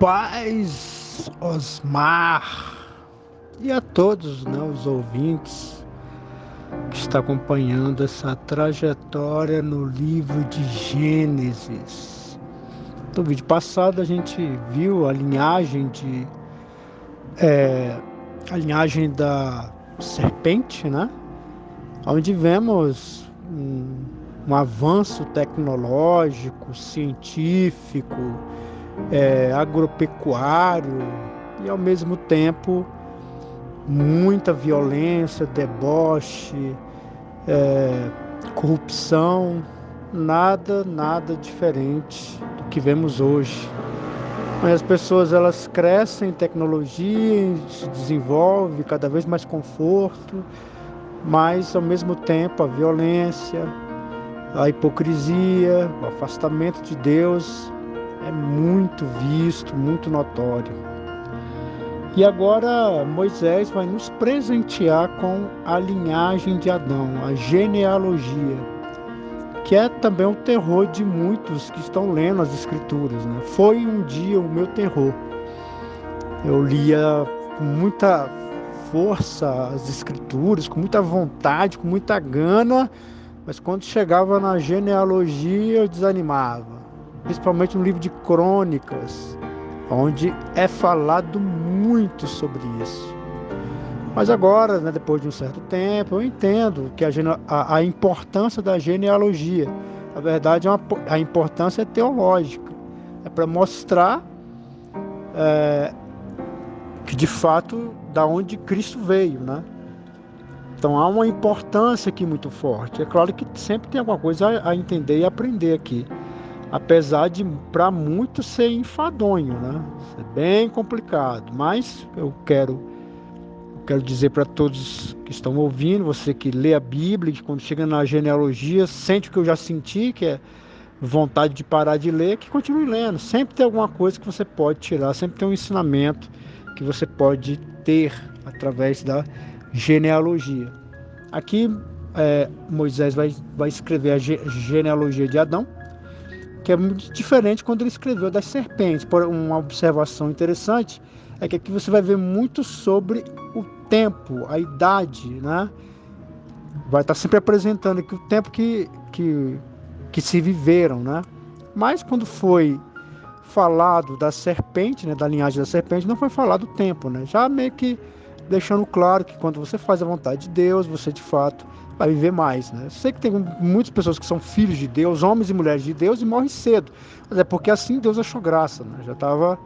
Paz, Osmar, e a todos, os ouvintes que estão acompanhando essa trajetória no livro de Gênesis. No vídeo passado a gente viu a linhagem da serpente, onde vemos um avanço tecnológico, científico, agropecuário e ao mesmo tempo muita violência, deboche, corrupção, nada diferente do que vemos hoje. Mas as pessoas elas crescem em tecnologia, se desenvolve cada vez mais conforto, mas ao mesmo tempo a violência, a hipocrisia, o afastamento de Deus é muito visto, muito notório. E agora Moisés vai nos presentear com a linhagem de Adão, a genealogia, que é também o terror de muitos que estão lendo as Escrituras. Foi um dia o meu terror. Eu lia com muita força as Escrituras, com muita vontade, com muita gana, mas quando chegava na genealogia eu desanimava. Principalmente no livro de Crônicas, onde é falado muito sobre isso. Mas agora, depois de um certo tempo, eu entendo que a importância da genealogia, na verdade, a importância é teológica. É para mostrar que, de fato, da onde Cristo veio, Então, há uma importância aqui muito forte. É claro que sempre tem alguma coisa a entender e aprender aqui. Apesar de, para muitos, ser enfadonho, Ser bem complicado. Mas eu quero dizer para todos que estão ouvindo, você que lê a Bíblia, que quando chega na genealogia, sente o que eu já senti, que é vontade de parar de ler, que continue lendo. Sempre tem alguma coisa que você pode tirar, sempre tem um ensinamento que você pode ter através da genealogia. Aqui, Moisés vai escrever a genealogia de Adão, que é muito diferente quando ele escreveu das serpentes. Por uma observação interessante é que aqui você vai ver muito sobre o tempo, a idade, Vai estar sempre apresentando aqui o tempo que se viveram, Mas quando foi falado da serpente, da linhagem da serpente, não foi falado o tempo, Já meio que deixando claro que quando você faz a vontade de Deus, você de fato vai viver mais, Eu sei que tem muitas pessoas que são filhos de Deus, homens e mulheres de Deus, e morrem cedo. Mas é porque assim Deus achou graça, Já estava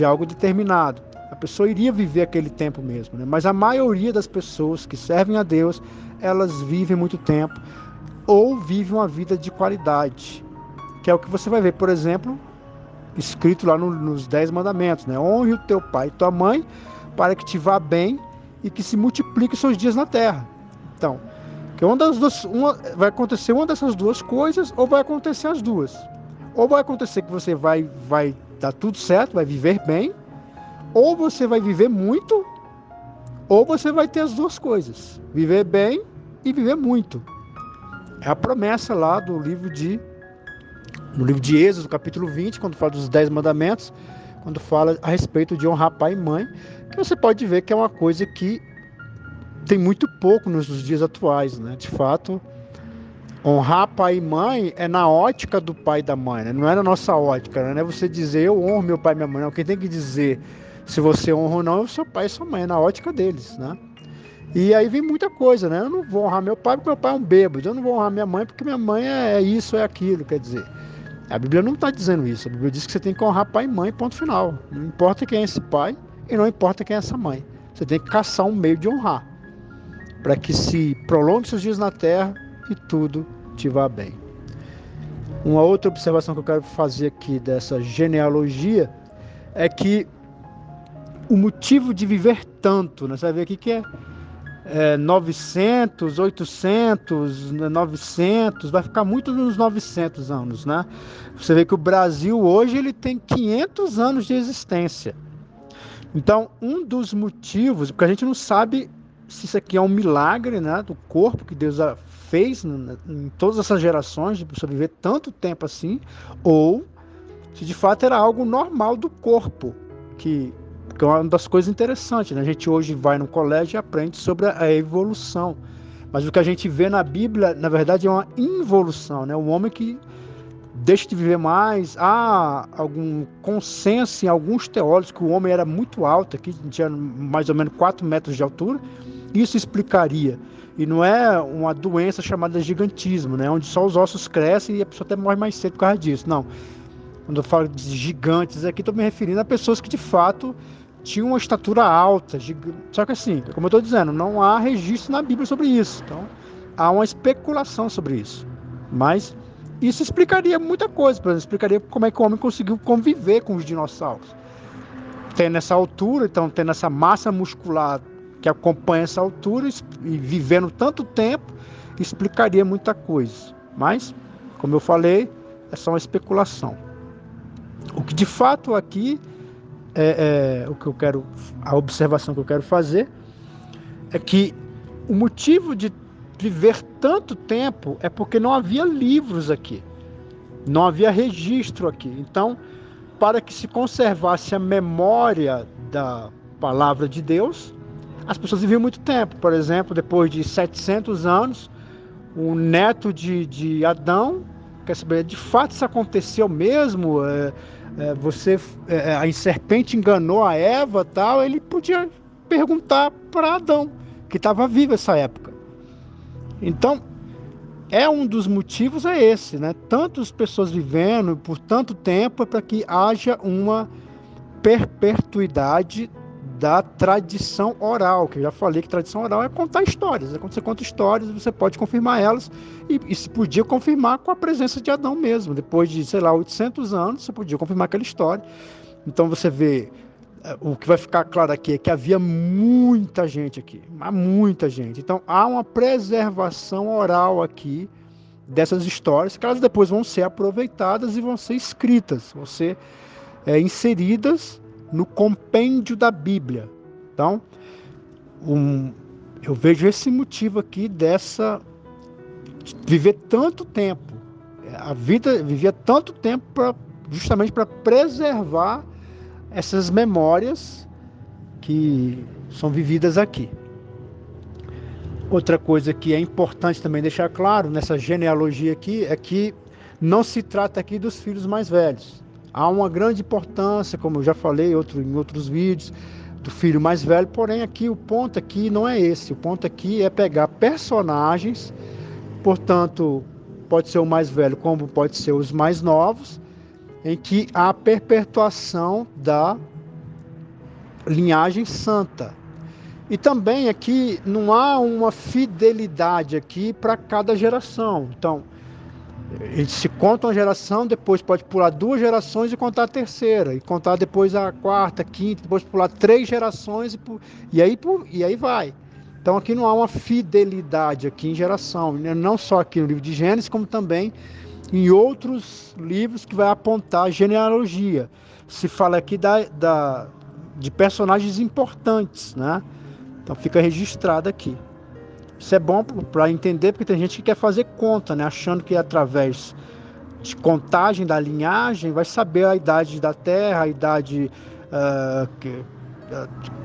algo determinado. A pessoa iria viver aquele tempo mesmo, Mas a maioria das pessoas que servem a Deus, elas vivem muito tempo ou vivem uma vida de qualidade, que é o que você vai ver, por exemplo, escrito lá nos 10 mandamentos, Honre o teu pai e tua mãe para que te vá bem e que se multiplique os seus dias na terra. Então, que vai acontecer uma dessas duas coisas, ou vai acontecer as duas. Ou vai acontecer que você vai dar tudo certo, vai viver bem, ou você vai viver muito, ou você vai ter as duas coisas, viver bem e viver muito. É a promessa lá no livro de Êxodo, capítulo 20, quando fala dos 10 mandamentos, quando fala a respeito de honrar pai e mãe, que você pode ver que é uma coisa que tem muito pouco nos dias atuais, De fato, honrar pai e mãe é na ótica do pai e da mãe, Não é na nossa ótica, Não é você dizer eu honro meu pai e minha mãe, não. Quem tem que dizer se você honra ou não é o seu pai e sua mãe, é na ótica deles, E aí vem muita coisa, Eu não vou honrar meu pai porque meu pai é um bêbado, eu não vou honrar minha mãe porque minha mãe é isso, é aquilo, quer dizer. A Bíblia não está dizendo isso, a Bíblia diz que você tem que honrar pai e mãe, ponto final. Não importa quem é esse pai e não importa quem é essa mãe. Você tem que caçar um meio de honrar, para que se prolongue seus dias na terra e tudo te vá bem. Uma outra observação que eu quero fazer aqui dessa genealogia é que o motivo de viver tanto, Você vai ver aqui que é 900, 800, 900, vai ficar muito nos 900 anos, Você vê que o Brasil hoje ele tem 500 anos de existência. Então, um dos motivos, porque a gente não sabe se isso aqui é um milagre, do corpo que Deus fez em todas essas gerações, de sobreviver tanto tempo assim, ou se de fato era algo normal do corpo, que é uma das coisas interessantes, né? A gente hoje vai no colégio e aprende sobre a evolução, mas o que a gente vê na Bíblia, na verdade, é uma involução, né? Um homem que deixa de viver mais. Há algum consenso em alguns teólogos que o homem era muito alto, aqui tinha mais ou menos 4 metros de altura. Isso explicaria. E não é uma doença chamada gigantismo, né? Onde só os ossos crescem e a pessoa até morre mais cedo por causa disso. Não. Quando eu falo de gigantes aqui, estou me referindo a pessoas que de fato tinham uma estatura alta. Só que assim, como eu estou dizendo, não há registro na Bíblia sobre isso. Então, há uma especulação sobre isso. Mas isso explicaria muita coisa. Por exemplo, explicaria como é que o homem conseguiu conviver com os dinossauros. Tendo essa altura, então tendo essa massa muscular que acompanha essa altura e vivendo tanto tempo, explicaria muita coisa. Mas, como eu falei, é só uma especulação. O que de fato aqui o que eu quero, a observação que eu quero fazer é que o motivo de viver tanto tempo é porque não havia livros aqui, não havia registro aqui. Então, para que se conservasse a memória da palavra de Deus, as pessoas viviam muito tempo. Por exemplo, depois de 700 anos, o neto de Adão quer saber, de fato isso aconteceu mesmo? A serpente enganou a Eva, tal. Ele podia perguntar para Adão, que estava vivo nessa época. Então, um dos motivos é esse, né? Tantas pessoas vivendo por tanto tempo para que haja uma perpetuidade da tradição oral, que eu já falei que tradição oral é contar histórias. Quando você conta histórias, você pode confirmar elas, e se podia confirmar com a presença de Adão mesmo. Depois de, 800 anos, você podia confirmar aquela história. Então você vê, o que vai ficar claro aqui é que havia muita gente aqui, muita gente. Então há uma preservação oral aqui dessas histórias, que elas depois vão ser aproveitadas e vão ser escritas, vão ser inseridas no compêndio da Bíblia. Então, eu vejo esse motivo aqui de viver tanto tempo. A vida vivia tanto tempo justamente para preservar essas memórias que são vividas aqui. Outra coisa que é importante também deixar claro nessa genealogia aqui é que não se trata aqui dos filhos mais velhos. Há uma grande importância, como eu já falei em outros vídeos, do filho mais velho, porém aqui o ponto aqui não é esse. O ponto aqui é pegar personagens, portanto, pode ser o mais velho como pode ser os mais novos, em que há a perpetuação da linhagem santa. E também aqui não há uma fidelidade aqui para cada geração. Então, se conta uma geração, depois pode pular 2 gerações e contar a terceira, e contar depois a quarta, quinta, depois pular 3 gerações e aí vai. Então aqui não há uma fidelidade aqui em geração, não só aqui no livro de Gênesis, como também em outros livros que vai apontar a genealogia. Se fala aqui de personagens importantes, né? Então fica registrado aqui. Isso é bom para entender, porque tem gente que quer fazer conta, né? Achando que através de contagem da linhagem vai saber a idade da Terra, a idade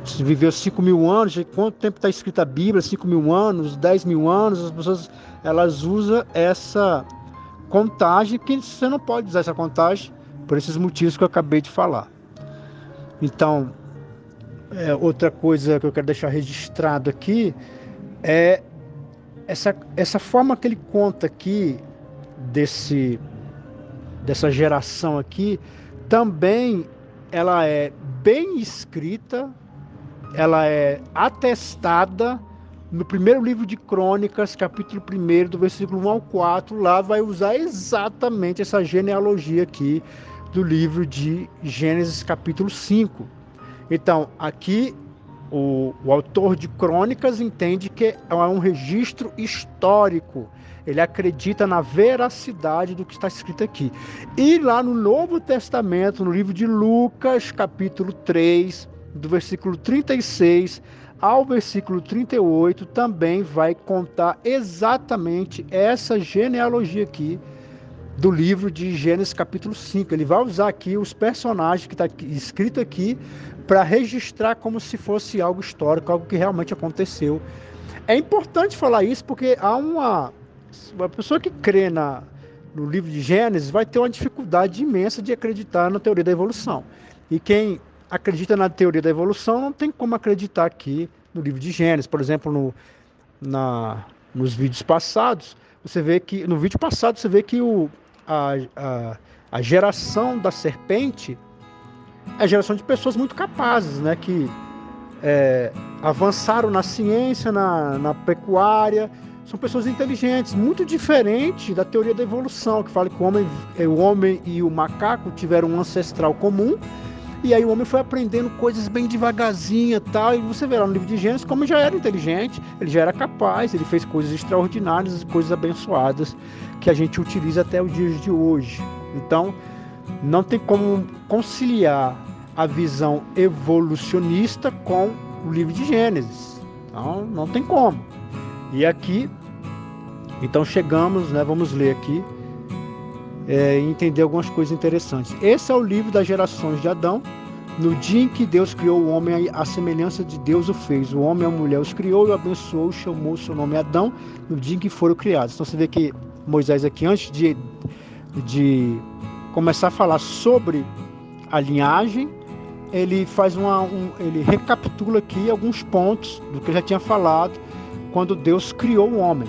se viveu 5.000 anos, de quanto tempo está escrita a Bíblia, 5.000 anos, 10.000 anos. As pessoas elas usam essa contagem, que você não pode usar essa contagem por esses motivos que eu acabei de falar. Então, outra coisa que eu quero deixar registrado aqui é essa forma que ele conta aqui dessa geração aqui, também ela é bem escrita, ela é atestada no primeiro livro de Crônicas, capítulo 1, do versículo 1 ao 4, lá vai usar exatamente essa genealogia aqui do livro de Gênesis, capítulo 5. Então, aqui o autor de Crônicas entende que é um registro histórico. Ele acredita na veracidade do que está escrito aqui. E lá no Novo Testamento, no livro de Lucas, capítulo 3, do versículo 36 ao versículo 38, também vai contar exatamente essa genealogia aqui do livro de Gênesis capítulo 5. Ele vai usar aqui os personagens que está escrito aqui para registrar como se fosse algo histórico, algo que realmente aconteceu. É importante falar isso porque há uma pessoa que crê no livro de Gênesis vai ter uma dificuldade imensa de acreditar na teoria da evolução. E quem acredita na teoria da evolução não tem como acreditar aqui no livro de Gênesis. Por exemplo, nos vídeos passados, você vê que no vídeo passado você vê que a geração da serpente é a geração de pessoas muito capazes, né, que avançaram na ciência, na pecuária. São pessoas inteligentes, muito diferente da teoria da evolução, que fala que o homem e o macaco tiveram um ancestral comum, e aí o homem foi aprendendo coisas bem devagarzinho e tal, e você vê lá no livro de Gênesis como ele já era inteligente, ele já era capaz, ele fez coisas extraordinárias, coisas abençoadas, que a gente utiliza até os dias de hoje. Então, não tem como conciliar a visão evolucionista com o livro de Gênesis. Então, não tem como. E aqui, então chegamos, né, vamos ler aqui, e entender algumas coisas interessantes. Esse é o livro das gerações de Adão. No dia em que Deus criou o homem, a semelhança de Deus o fez. O homem e a mulher os criou, o abençoou, chamou o seu nome Adão, no dia em que foram criados. Então você vê que Moisés aqui, antes de começar a falar sobre a linhagem, ele faz ele recapitula aqui alguns pontos do que eu já tinha falado quando Deus criou o homem.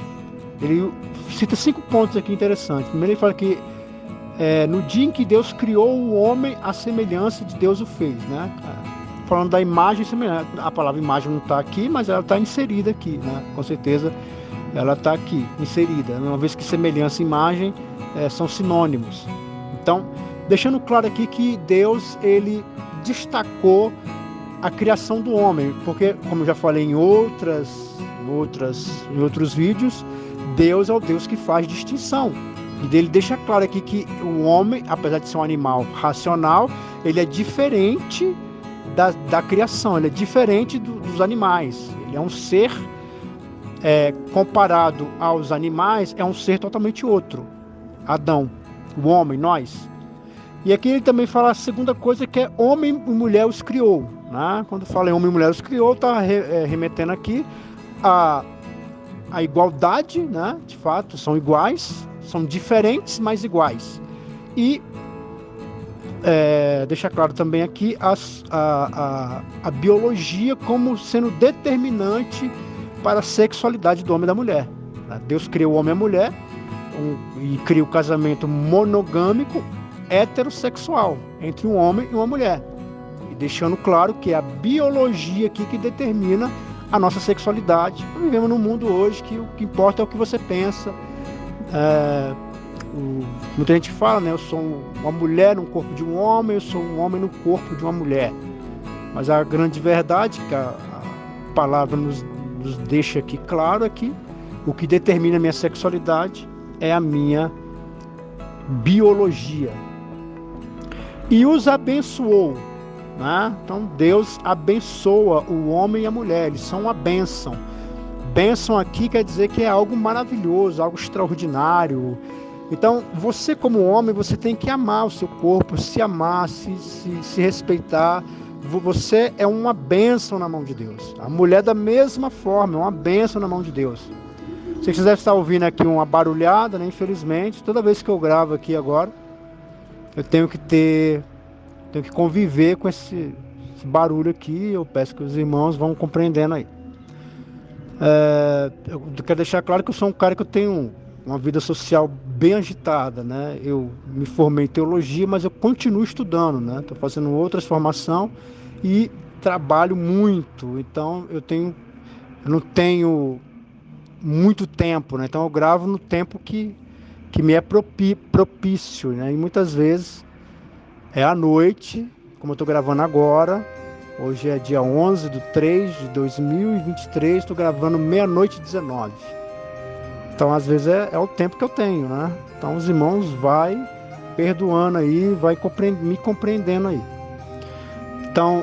Ele cita 5 pontos aqui interessantes. Primeiro ele fala que no dia em que Deus criou o homem, a semelhança de Deus o fez, né? Falando da imagem e semelhança. A palavra imagem não está aqui, mas ela está inserida aqui, né? Com certeza ela está aqui, inserida. Uma vez que semelhança e imagem são sinônimos. Então, deixando claro aqui que Deus, ele destacou a criação do homem, porque, como eu já falei em outros vídeos, Deus é o Deus que faz distinção. E ele deixa claro aqui que o homem, apesar de ser um animal racional, ele é diferente da criação, ele é diferente dos animais. Ele é um ser, comparado aos animais, é um ser totalmente outro. Adão, o homem, nós. E aqui ele também fala a segunda coisa, que é homem e mulher os criou. Né? Quando fala em homem e mulher os criou, está remetendo aqui a igualdade, né? De fato, são iguais, são diferentes, mas iguais. E deixa claro também aqui a biologia como sendo determinante para a sexualidade do homem e da mulher. Né? Deus criou o homem e a mulher e criou o casamento monogâmico heterossexual entre um homem e uma mulher. E deixando claro que é a biologia aqui que determina a nossa sexualidade. Nós vivemos num mundo hoje que o que importa é o que você pensa. Muita gente fala, né? Eu sou uma mulher no corpo de um homem, eu sou um homem no corpo de uma mulher. Mas a grande verdade que a palavra nos deixa aqui claro é que o que determina a minha sexualidade é a minha biologia. E os abençoou. Né? Então Deus abençoa o homem e a mulher, eles são uma bênção. Bênção aqui quer dizer que é algo maravilhoso, algo extraordinário. Então você como homem, você tem que amar o seu corpo, se amar, se respeitar. Você é uma bênção na mão de Deus. A mulher da mesma forma, é uma bênção na mão de Deus. Vocês devem estar ouvindo aqui uma barulhada, né? Infelizmente, toda vez que eu gravo aqui agora, eu tenho que conviver com esse barulho aqui. Eu peço que os irmãos vão compreendendo aí. Eu quero deixar claro que eu sou um cara que eu tenho uma vida social bem agitada, né? Eu me formei em teologia, mas eu continuo estudando, né? Estou fazendo outras formações e trabalho muito. Então eu não tenho muito tempo, né? Então eu gravo no tempo que me é propício, né? E muitas vezes é à noite, como eu estou gravando agora. Hoje é dia 11/3/2023, estou gravando 00:19. Então, às vezes, é o tempo que eu tenho, né? Então, os irmãos vai perdoando aí, vai me compreendendo aí. Então,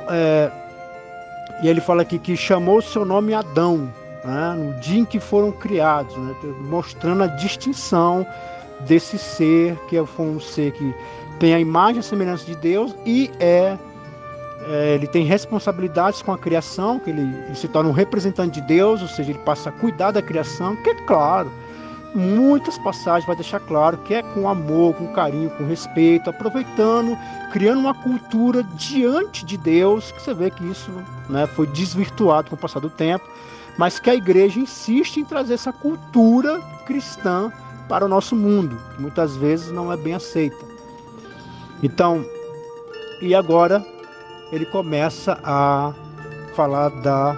e ele fala aqui que chamou o seu nome Adão, né? No dia em que foram criados, né? Mostrando a distinção desse ser, que foi um ser que tem a imagem e a semelhança de Deus e ele tem responsabilidades com a criação, que ele se torna um representante de Deus, ou seja, ele passa a cuidar da criação, que é claro, muitas passagens vai deixar claro que é com amor, com carinho, com respeito, aproveitando, criando uma cultura diante de Deus, que você vê que isso, né, foi desvirtuado com o passar do tempo, mas que a igreja insiste em trazer essa cultura cristã para o nosso mundo, que muitas vezes não é bem aceita. Então, e agora ele começa a falar da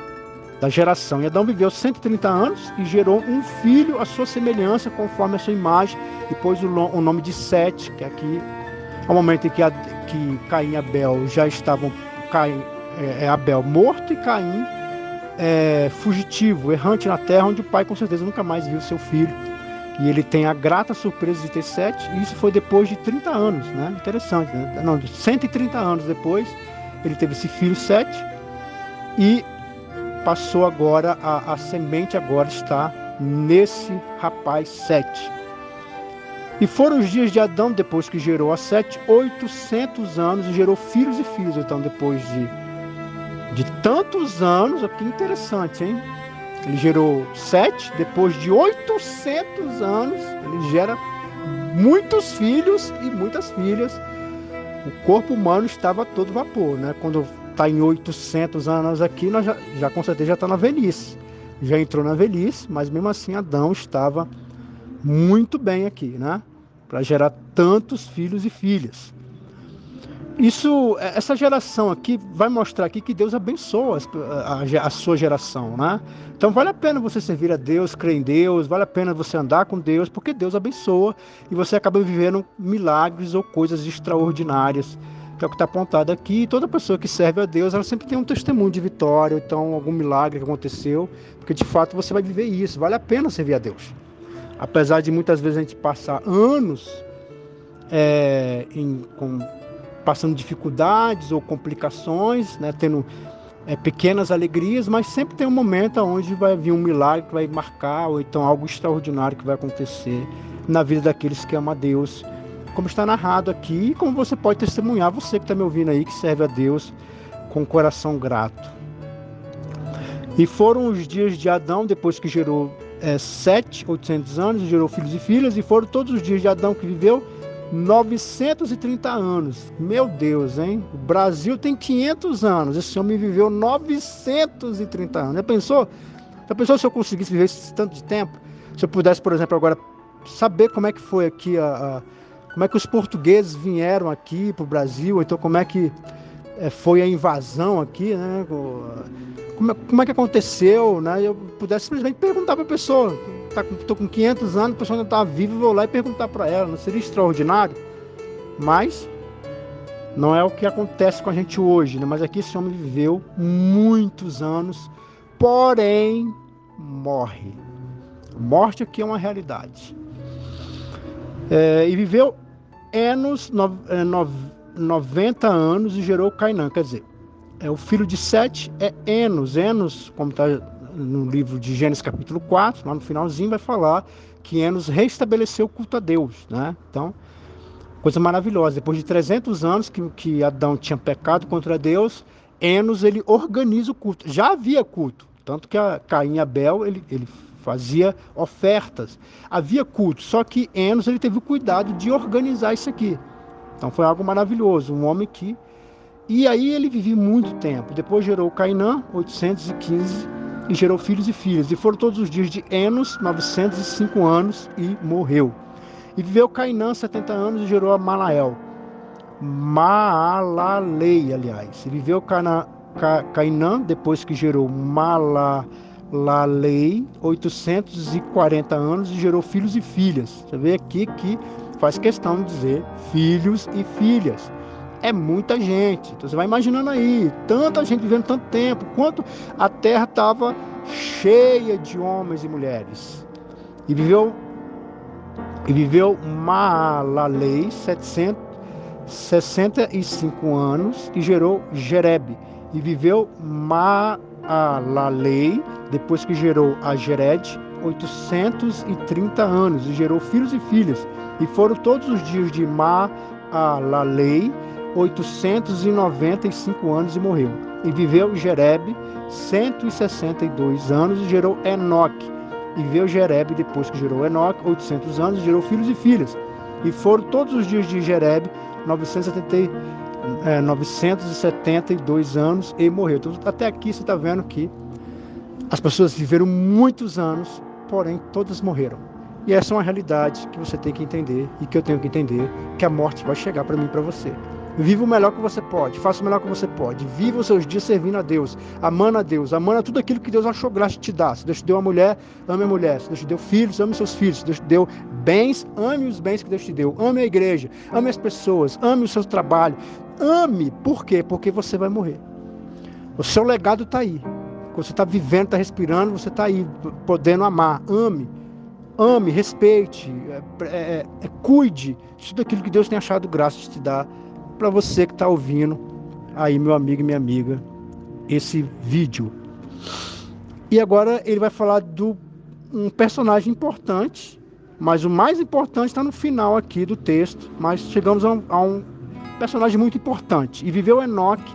geração. E Adão viveu 130 anos e gerou um filho à sua semelhança, conforme a sua imagem, e pôs o nome de Sete, que aqui, ao momento em que Caim e Abel já estavam, Abel morto e Caim fugitivo, errante na terra, onde o pai com certeza nunca mais viu seu filho. E ele tem a grata surpresa de ter Sete, e isso foi depois de 30 anos, né? Interessante, né? Não, 130 anos depois, ele teve esse filho Sete, e passou agora, a semente agora está nesse rapaz Sete. E foram os dias de Adão, depois que gerou a Sete, 800 anos, e gerou filhos e filhas. Então, depois de tantos anos, aqui interessante, hein? Ele gerou Sete, depois de 800 anos, ele gera muitos filhos e muitas filhas. O corpo humano estava a todo vapor, né? Quando está em 800 anos aqui, nós já com certeza já está na velhice. Já entrou na velhice, mas mesmo assim Adão estava muito bem aqui, né? Para gerar tantos filhos e filhas. Essa geração aqui vai mostrar aqui que Deus abençoa a sua geração, né? Então vale a pena você servir a Deus, crer em Deus, vale a pena você andar com Deus, porque Deus abençoa e você acaba vivendo milagres ou coisas extraordinárias, que é o que está apontado aqui. E toda pessoa que serve a Deus, ela sempre tem um testemunho de vitória, então algum milagre que aconteceu, porque de fato você vai viver isso, vale a pena servir a Deus. Apesar de muitas vezes a gente passar anos passando dificuldades ou complicações, né, tendo pequenas alegrias, mas sempre tem um momento onde vai vir um milagre que vai marcar, ou então algo extraordinário que vai acontecer na vida daqueles que amam a Deus, como está narrado aqui, e como você pode testemunhar, você que está me ouvindo aí, que serve a Deus com o coração grato. E foram os dias de Adão, depois que gerou 800 anos, e gerou filhos e filhas, e foram todos os dias de Adão que viveu 930 aano. Meu Deus, hein? O Brasil tem 500 anos. Esse homem viveu 930 anos. Já pensou se eu conseguisse viver esse tanto de tempo? Se eu pudesse, por exemplo, agora saber como é que foi aqui, como é que os portugueses vieram aqui para o Brasil, então como é que foi a invasão aqui, né? Como é que aconteceu, né? Eu pudesse simplesmente perguntar para a pessoa. Estou com 500 anos, a pessoa ainda está viva, vou lá e perguntar para ela. Não seria extraordinário? Mas não é o que acontece com a gente hoje, né? Mas aqui esse homem viveu muitos anos, porém morre. A morte aqui é uma realidade. E viveu Enos 90 anos e gerou Cainã. Quer dizer, o filho de Sete é Enos. Enos, como está no livro de Gênesis capítulo 4, lá no finalzinho vai falar que Enos restabeleceu o culto a Deus, né? Então, coisa maravilhosa. Depois de 300 anos que Adão tinha pecado contra Deus, Enos, ele organiza o culto. Já havia culto, tanto que Caim e Abel, ele fazia ofertas. Havia culto, só que Enos, ele teve o cuidado de organizar isso aqui. Então foi algo maravilhoso, um homem que... E aí ele vivia muito tempo. Depois gerou Cainã, 815, e gerou filhos e filhas. E foram todos os dias de Enos, 905 anos, e morreu. E viveu Cainã 70 anos e gerou a Maalalei, aliás. E viveu Cainã, depois que gerou Maalalei, 840 anos, e gerou filhos e filhas. Você vê aqui que faz questão de dizer filhos e filhas. É muita gente. Então você vai imaginando aí, tanta gente vivendo tanto tempo, quanto a terra estava cheia de homens e mulheres. E viveu Maalalei 765 anos e gerou Jerebe. E viveu Maalalei, depois que gerou a Jered, 830 anos e gerou filhos e filhas. E foram todos os dias de Maalalei 895 anos e morreu. E viveu Jerebe 162 anos e gerou Enoque. E viveu Jerebe, depois que gerou Enoque, 800 anos e gerou filhos e filhas. E foram todos os dias de Jerebe 972 anos e morreu. Então, até aqui você está vendo que as pessoas viveram muitos anos, porém todas morreram. E essa é uma realidade que você tem que entender e que eu tenho que entender, que a morte vai chegar para mim e para você. Viva o melhor que você pode, faça o melhor que você pode, viva os seus dias servindo a Deus, amando tudo aquilo que Deus achou graça de te dar. Se Deus te deu uma mulher, ame a mulher. Se Deus te deu filhos, ame seus filhos. Se Deus te deu bens, ame os bens que Deus te deu. Ame a igreja, ame as pessoas, ame o seu trabalho. Ame, por quê? Porque você vai morrer. O seu legado está aí. Quando você está vivendo, está respirando, você está aí, podendo amar. Ame, respeite, cuide de tudo aquilo que Deus tem achado graça de te dar. Para você que está ouvindo aí, meu amigo e minha amiga, esse vídeo. E agora ele vai falar de um personagem importante, mas o mais importante está no final aqui do texto, mas chegamos a um personagem muito importante. E viveu Enoque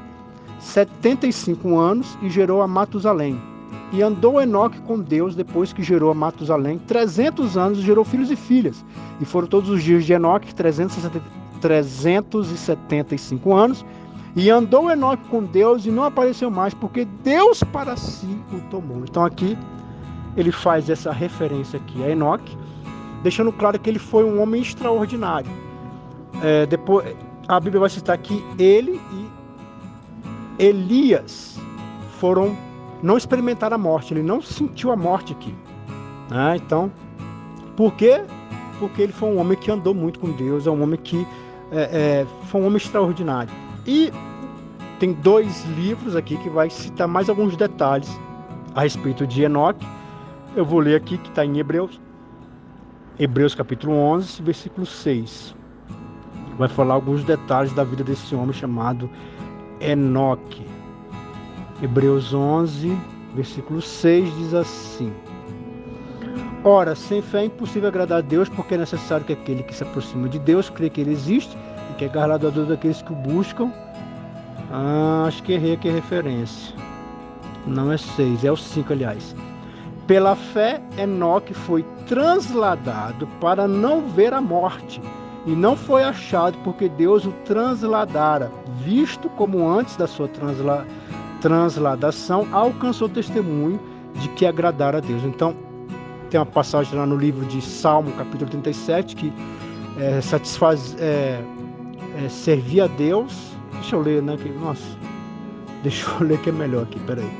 75 anos e gerou a Matusalém. E andou Enoque com Deus depois que gerou a Matusalém 300 anos e gerou filhos e filhas. E foram todos os dias de Enoque 375 anos, e andou Enoque com Deus e não apareceu mais, porque Deus para si o tomou. Então aqui ele faz essa referência aqui a Enoque, deixando claro que ele foi um homem extraordinário. Depois a Bíblia vai citar que ele e Elias não experimentaram a morte, ele não sentiu a morte aqui. Então, por quê? Porque ele foi um homem que andou muito com Deus, é um homem que foi um homem extraordinário. E tem 2 livros aqui que vai citar mais alguns detalhes a respeito de Enoque. Eu vou ler aqui, que está em Hebreus capítulo 11, versículo 6. Vai falar alguns detalhes da vida desse homem chamado Enoque. Hebreus 11, versículo 6 diz assim: Ora, sem fé é impossível agradar a Deus, porque é necessário que aquele que se aproxima de Deus crê que Ele existe e que é galardoador daqueles que o buscam. Acho que errei aqui a referência. Não é 6, é o 5, aliás. Pela fé, Enoque foi transladado para não ver a morte, e não foi achado porque Deus o transladara, visto como antes da sua transladação alcançou testemunho de que agradara a Deus. Então, tem uma passagem lá no livro de Salmo, capítulo 37, que servir a Deus. Deixa eu ler, né? Deixa eu ler que é melhor aqui, peraí.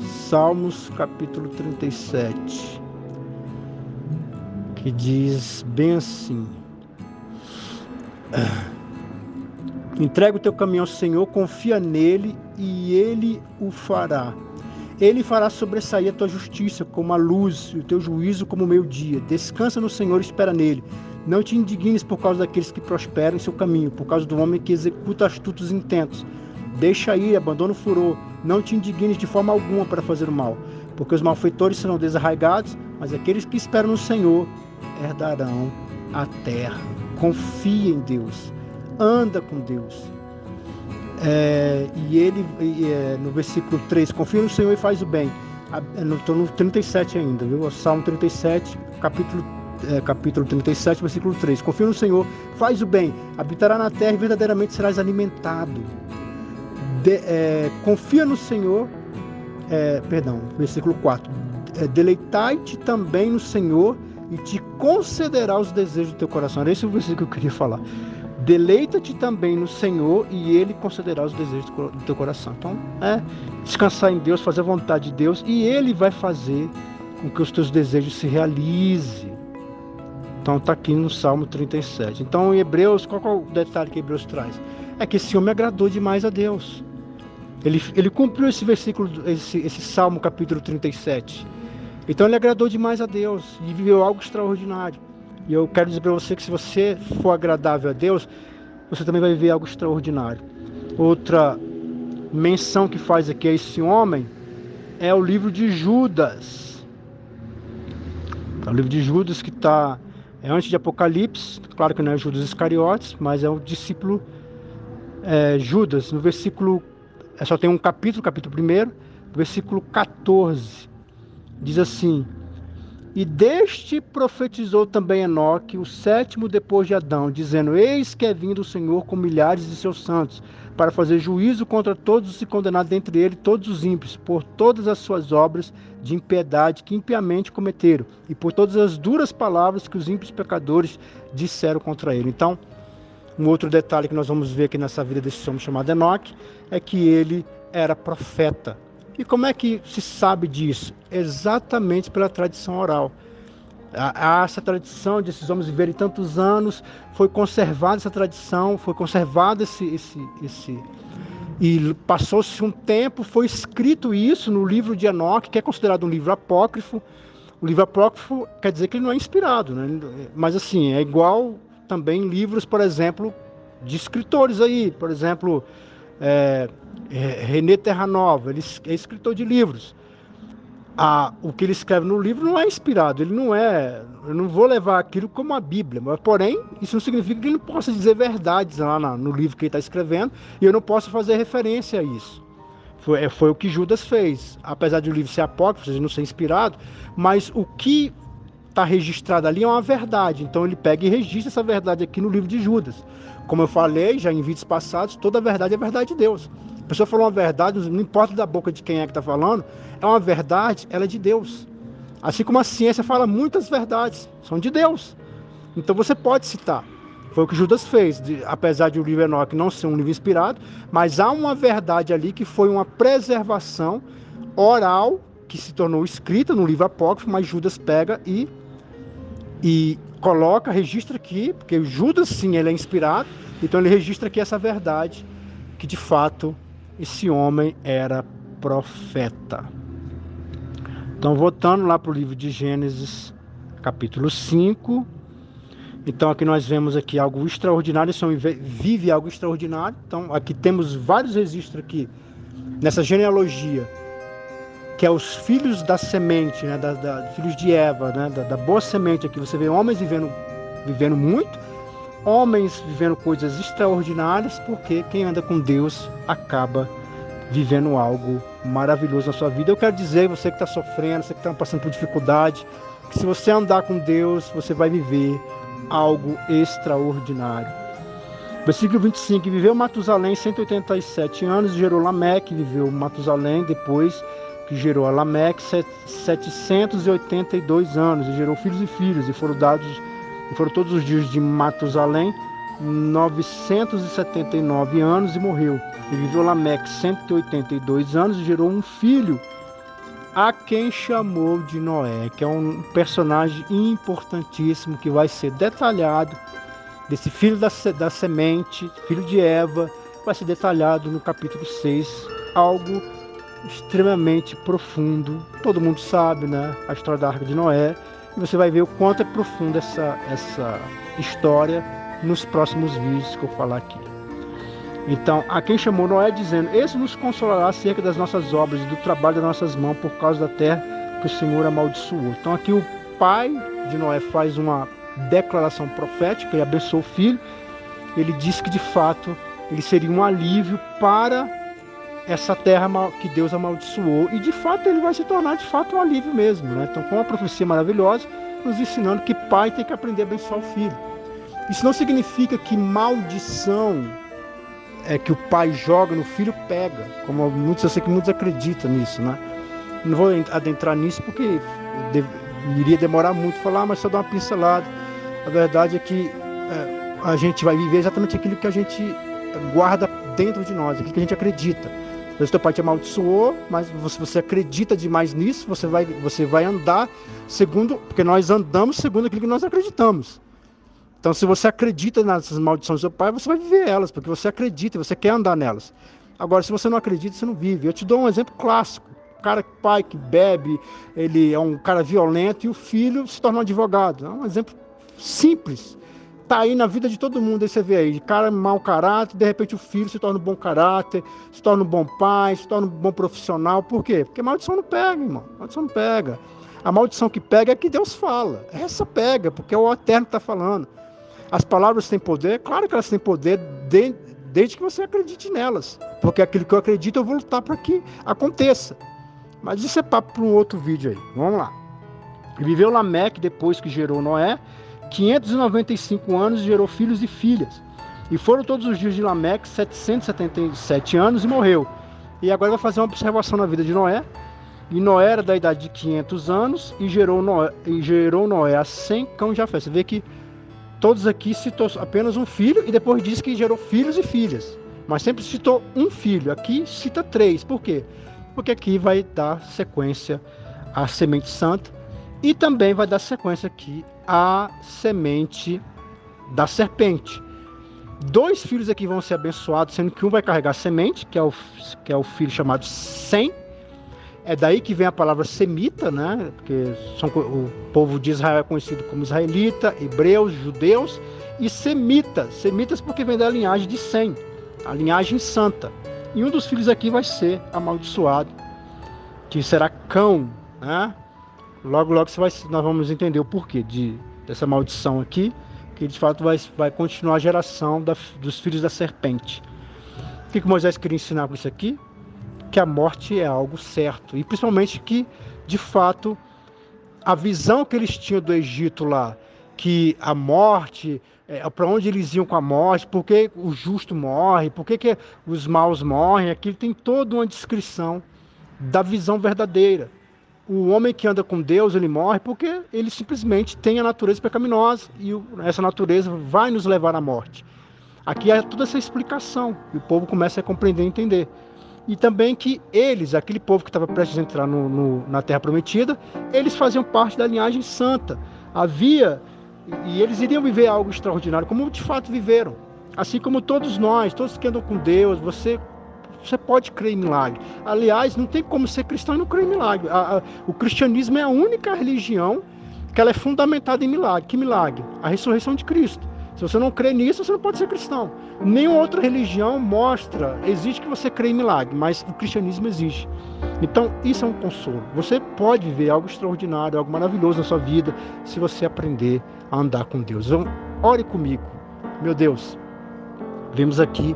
Salmos, capítulo 37, que diz bem assim: entrega o teu caminho ao Senhor, confia nele e ele o fará. Ele fará sobressair a tua justiça como a luz e o teu juízo como o meio-dia. Descansa no Senhor e espera nele. Não te indignes por causa daqueles que prosperam em seu caminho, por causa do homem que executa astutos intentos. Deixa ir, abandona o furor. Não te indignes de forma alguma para fazer o mal, porque os malfeitores serão desarraigados, mas aqueles que esperam no Senhor herdarão a terra. Confia em Deus. Anda com Deus. No versículo 3, confia no Senhor e faz o bem. Estou no 37 ainda, viu? Salmo 37, capítulo 37, versículo 3. Confia no Senhor, faz o bem, habitará na terra e verdadeiramente serás alimentado. Confia no Senhor, versículo 4. Deleitai-te também no Senhor e te concederá os desejos do teu coração. Era esse o versículo que eu queria falar. Deleita-te também no Senhor e Ele concederá os desejos do teu coração. Então, descansar em Deus, fazer a vontade de Deus, e Ele vai fazer com que os teus desejos se realizem. Então, está aqui no Salmo 37. Então, em Hebreus, qual é o detalhe que Hebreus traz? É que esse homem agradou demais a Deus. Ele cumpriu esse versículo, esse Salmo capítulo 37. Então, ele agradou demais a Deus e viveu algo extraordinário. E eu quero dizer para você que se você for agradável a Deus, você também vai viver algo extraordinário. Outra menção que faz aqui a esse homem é o livro de Judas. É o livro de Judas que está antes de Apocalipse, claro que não é Judas Iscariotes, mas é o discípulo Judas. No versículo, só tem um capítulo, capítulo 1, versículo 14, diz assim: e deste profetizou também Enoque, o sétimo depois de Adão, dizendo: eis que é vindo o Senhor com milhares de seus santos, para fazer juízo contra todos os e condenar dentre ele todos os ímpios, por todas as suas obras de impiedade que impiamente cometeram, e por todas as duras palavras que os ímpios pecadores disseram contra ele. Então, um outro detalhe que nós vamos ver aqui nessa vida desse homem chamado Enoque, é que ele era profeta. E como é que se sabe disso? Exatamente pela tradição oral. Essa tradição desses homens viverem tantos anos, foi conservada essa tradição, foi conservado e passou-se um tempo, foi escrito isso no livro de Enoque, que é considerado um livro apócrifo. O livro apócrifo quer dizer que ele não é inspirado, né? Mas assim, é igual também livros, por exemplo, de escritores aí, por exemplo, René Terranova, ele é escritor de livros. O que ele escreve no livro não é inspirado, ele não é, eu não vou levar aquilo como a Bíblia, mas porém, isso não significa que ele não possa dizer verdades lá no livro que ele está escrevendo, e eu não posso fazer referência a isso. Foi o que Judas fez, apesar de o livro ser apócrifo, ou seja, não ser inspirado, mas o que está registrado ali é uma verdade, então ele pega e registra essa verdade aqui no livro de Judas. Como eu falei já em vídeos passados, toda a verdade é a verdade de Deus. A pessoa falou uma verdade, não importa da boca de quem é que está falando, é uma verdade, ela é de Deus. Assim como a ciência fala muitas verdades, são de Deus. Então você pode citar. Foi o que Judas fez, apesar de o livro Enoque não ser um livro inspirado, mas há uma verdade ali que foi uma preservação oral, que se tornou escrita no livro apócrifo, mas Judas pega e coloca, registra aqui, porque Judas sim, ele é inspirado, então ele registra aqui essa verdade, que de fato esse homem era profeta. Então, voltando lá para o livro de Gênesis, capítulo 5, então aqui nós vemos aqui algo extraordinário, esse homem vive algo extraordinário. Então aqui temos vários registros aqui, nessa genealogia, que é os filhos da semente, né, filhos de Eva, né, da boa semente aqui. Você vê homens vivendo muito, homens vivendo coisas extraordinárias, porque quem anda com Deus acaba vivendo algo maravilhoso na sua vida. Eu quero dizer, você que está sofrendo, você que está passando por dificuldade, que se você andar com Deus, você vai viver algo extraordinário. Versículo 25, viveu Matusalém 187 anos, gerou Lameque, viveu Matusalém depois que gerou a Lameque 782 anos, e gerou filhos e filhas, e foram todos os dias de Matusalém 979 anos, e morreu. E viveu Lameque 182 anos e gerou um filho, a quem chamou de Noé, que é um personagem importantíssimo que vai ser detalhado, desse filho da semente, filho de Eva, vai ser detalhado no capítulo 6, algo extremamente profundo. Todo mundo sabe, né, a história da Arca de Noé, e você vai ver o quanto é profunda essa história nos próximos vídeos que eu falar aqui. Então, a quem chamou Noé, dizendo: esse nos consolará acerca das nossas obras e do trabalho das nossas mãos, por causa da terra que o Senhor amaldiçoou. Então aqui o pai de Noé faz uma declaração profética, ele abençoou o filho, ele diz que de fato ele seria um alívio para essa terra que Deus amaldiçoou, e de fato ele vai se tornar de fato um alívio mesmo, né? Então, com uma profecia maravilhosa, nos ensinando que pai tem que aprender a abençoar o filho. Isso não significa que maldição que o pai joga no filho pega, como eu sei que muitos acreditam nisso, né? Não vou adentrar nisso porque iria demorar muito falar, mas só dar uma pincelada. A verdade é que a gente vai viver exatamente aquilo que a gente guarda dentro de nós, aquilo que a gente acredita. Às vezes teu pai te amaldiçoou, mas se você acredita demais nisso, você vai andar segundo, porque nós andamos segundo aquilo que nós acreditamos. Então, se você acredita nessas maldições do seu pai, você vai viver elas, porque você acredita, você quer andar nelas. Agora, se você não acredita, você não vive. Eu te dou um exemplo clássico. O pai que bebe, ele é um cara violento, e o filho se torna um advogado. É um exemplo simples. Está aí na vida de todo mundo, aí você vê aí, cara mau caráter, de repente o filho se torna um bom caráter, se torna um bom pai, se torna um bom profissional. Por quê? Porque maldição não pega, irmão. Maldição não pega. A maldição que pega é que Deus fala. Essa pega, porque é o Eterno que está falando. As palavras têm poder? Claro que elas têm poder desde que você acredite nelas. Porque aquilo que eu acredito, eu vou lutar para que aconteça. Mas isso é papo para um outro vídeo aí. Vamos lá. Viveu Lameque depois que gerou Noé, 595 anos e gerou filhos e filhas. E foram todos os dias de Lameque 777 anos e morreu. E agora vai fazer uma observação na vida de Noé. E Noé era da idade de 500 anos e gerou Noé a 100 cães de Jafé. Você vê que todos aqui citou apenas um filho e depois diz que gerou filhos e filhas. Mas sempre citou um filho. Aqui cita 3. Por quê? Porque aqui vai dar sequência à semente santa e também vai dar sequência aqui à semente da serpente. 2 filhos aqui vão ser abençoados, sendo que um vai carregar a semente, que é o filho chamado Sem. É daí que vem a palavra semita, né? Porque o povo de Israel é conhecido como israelita, hebreus, judeus e semitas. Semitas porque vem da linhagem de Sem, a linhagem santa. E um dos filhos aqui vai ser amaldiçoado, que será Cão, né? Logo nós vamos entender o porquê dessa maldição aqui, que de fato vai continuar a geração dos filhos da serpente. O que Moisés queria ensinar com isso aqui? Que a morte é algo certo. E principalmente que, de fato, a visão que eles tinham do Egito lá, que a morte, para onde eles iam com a morte, por que o justo morre, por que os maus morrem, aqui tem toda uma descrição da visão verdadeira. O homem que anda com Deus, ele morre porque ele simplesmente tem a natureza pecaminosa e essa natureza vai nos levar à morte. Aqui é toda essa explicação e o povo começa a compreender e entender. E também que eles, aquele povo que estava prestes a entrar na Terra Prometida, eles faziam parte da linhagem santa. E eles iriam viver algo extraordinário, como de fato viveram. Assim como todos nós, todos que andam com Deus, você pode crer em milagre. Aliás, não tem como ser cristão e não crer em milagre. O cristianismo é a única religião que ela é fundamentada em milagre. Que milagre? A ressurreição de Cristo. Se você não crê nisso, você não pode ser cristão. Nenhuma outra religião exige que você crê em milagre, mas o cristianismo exige. Então, isso é um consolo. Você pode viver algo extraordinário, algo maravilhoso na sua vida, se você aprender a andar com Deus. Então, ore comigo. Meu Deus, vemos aqui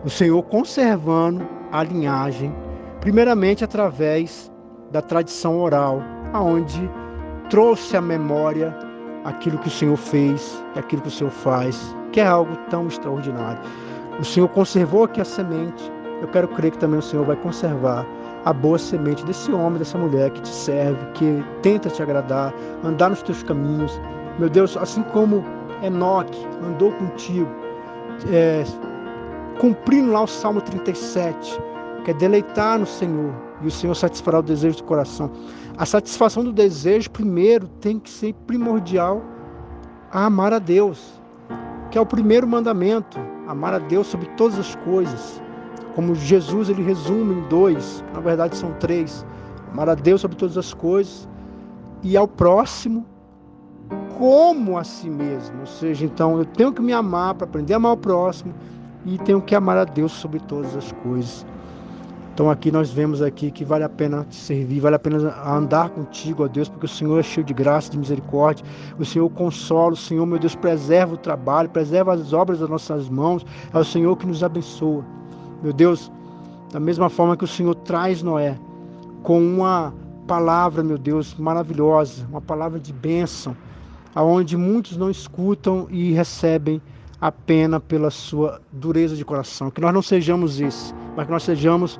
o Senhor conservando a linhagem, primeiramente através da tradição oral, aonde trouxe à memória aquilo que o Senhor fez, aquilo que o Senhor faz, que é algo tão extraordinário. O Senhor conservou aqui a semente, eu quero crer que também o Senhor vai conservar a boa semente desse homem, dessa mulher que te serve, que tenta te agradar, andar nos teus caminhos. Meu Deus, assim como Enoque andou contigo, cumprindo lá o Salmo 37, que é deleitar no Senhor, e o Senhor satisfará o desejo do coração. A satisfação do desejo, primeiro, tem que ser primordial a amar a Deus, que é o primeiro mandamento, amar a Deus sobre todas as coisas. Como Jesus, ele resume em 2, na verdade são 3, amar a Deus sobre todas as coisas e ao próximo como a si mesmo. Ou seja, então eu tenho que me amar para aprender a amar o próximo e tenho que amar a Deus sobre todas as coisas. Então aqui nós vemos aqui que vale a pena te servir, vale a pena andar contigo, ó Deus, porque o Senhor é cheio de graça, de misericórdia, o Senhor consola, o Senhor, meu Deus, preserva o trabalho, preserva as obras das nossas mãos, é o Senhor que nos abençoa. Meu Deus, da mesma forma que o Senhor traz Noé com uma palavra, meu Deus, maravilhosa, uma palavra de bênção, aonde muitos não escutam e recebem a pena pela sua dureza de coração. Que nós não sejamos esse, mas que nós sejamos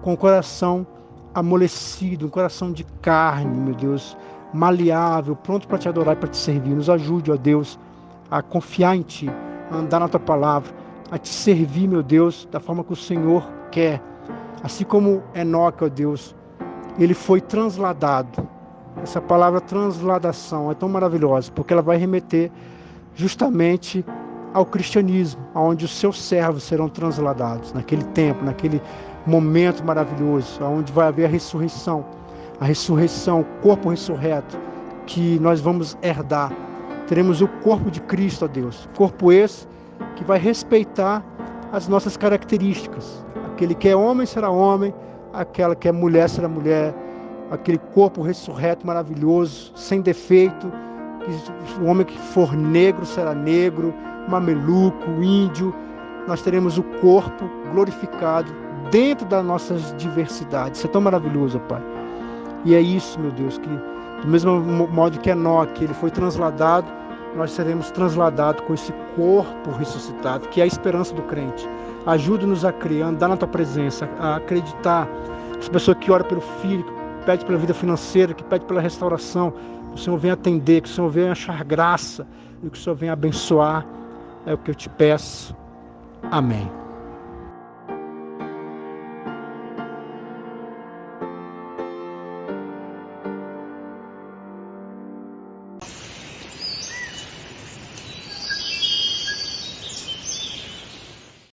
com o coração amolecido, um coração de carne, meu Deus, maleável, pronto para te adorar e para te servir. Nos ajude, ó Deus, a confiar em Ti, a andar na Tua palavra, a Te servir, meu Deus, da forma que o Senhor quer. Assim como Enoque, ó Deus, ele foi transladado. Essa palavra transladação é tão maravilhosa, porque ela vai remeter justamente ao cristianismo, onde os seus servos serão transladados, naquele tempo, naquele momento maravilhoso, onde vai haver a ressurreição, o corpo ressurreto, que nós vamos herdar. Teremos o corpo de Cristo, ó Deus, corpo esse que vai respeitar as nossas características. Aquele que é homem será homem, aquela que é mulher será mulher, aquele corpo ressurreto maravilhoso, sem defeito, que o homem que for negro será negro, mameluco, índio, nós teremos o corpo glorificado dentro das nossas diversidades. Isso é tão maravilhoso, Pai. E é isso, meu Deus, que do mesmo modo que Enoque, ele foi transladado, nós seremos transladados com esse corpo ressuscitado, que é a esperança do crente. Ajuda-nos a criar, andar na Tua presença, a acreditar. Essa pessoa que ora pelo filho, que pede pela vida financeira, que pede pela restauração, que o Senhor venha atender, que o Senhor venha achar graça e que o Senhor venha abençoar. É o que eu te peço. Amém.